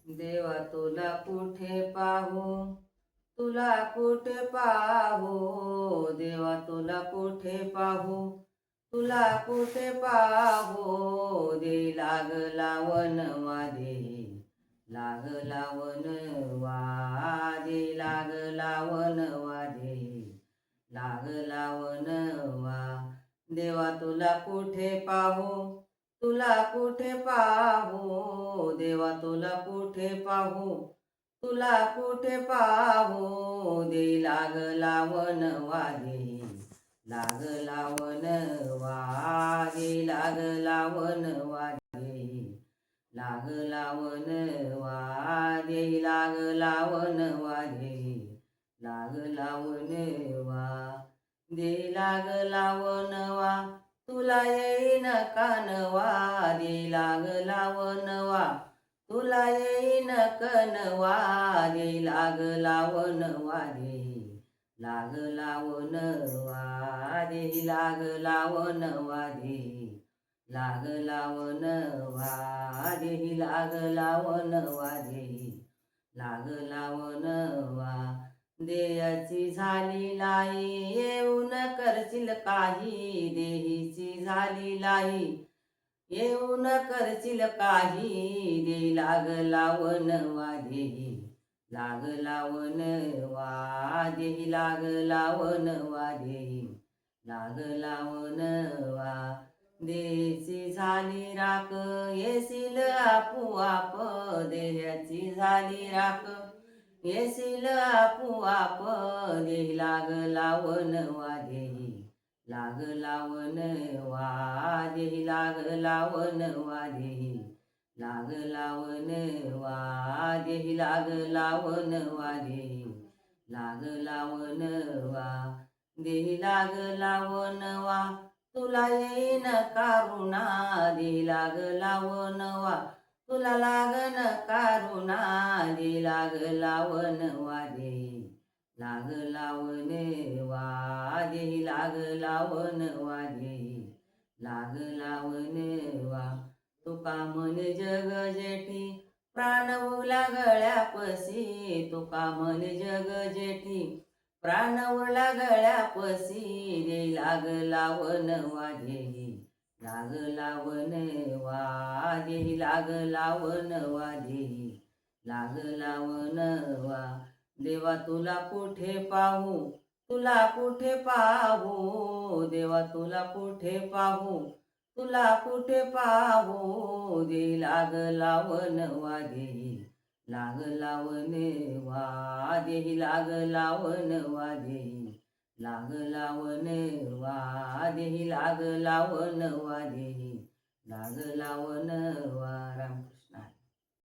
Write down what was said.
देवा तुला कुठे पाहू, तुला कुठे पाहू, देवा तुला कुठे पाहू, तुला कुठे पाहू, दे लागला वनवा दे, लागला वनवा दे, लागला वनवा दे, लागला वनवा. देवा तुला कुठे पाहू, तुला कुठे पाहू, देवा तुला कुठे पाहू, तुला कुठे पाहू, दे लागला वनवा दे, लागला वनवा दे, लागला वनवा दे, लागला वनवा दे, लागला वनवा दे, लागला वनवा दे, लागला वनवा. तुला येईन कानवा दे, लागला वनवा, तुला येईन कनवा दे, लागला वनवा दे, लागला वनवा दे, लागला वनवा दे, लागला वनवा दे, लागला वनवा दे, लागला वनवा. देयाची झाली लाई येऊन करशील काही, देहीची झाली लाई येऊन करशील काही, दे लागला वनवा दे, लागला वनवा दे, लागला वनवा दे, लागला वनवा. देची झाली राख येशील आपोआप, देहाची झाली राख येशील आपोआप, दे लागला वनवा दे, लागला वनवा दे, लागला वनवा दे, लागला वनवा दे, लागला वनवा दे, लागला वनवा दे, लागला वनवा. तुला येईन कारुणा दे, लागला वनवा, तुला लागन कारुणा दे, लागला वनवा दे, लागला वनवा दे, लागला वनवा दे, लागला वनवा. तुका म्हणे जग जेठी प्राण उरला गळ्यापशी, तुका म्हणे जग जेठी प्राण उरला गळ्यापशी, दे लागला वनवा दे, लागला वनवा दे, लागला वनवा दे, लागला वनवा. देवा तुला कुठे पाहू, तुला कुठे पाहू, देवा तुला कुठे पाहू, तुला कुठे पाहू, दे लागला वनवा दे, लागला वनवा दे, लागला वनवा दे, लागला वनवा दे, लागला वनवा दे, लागला वनवा. रामकृष्ण.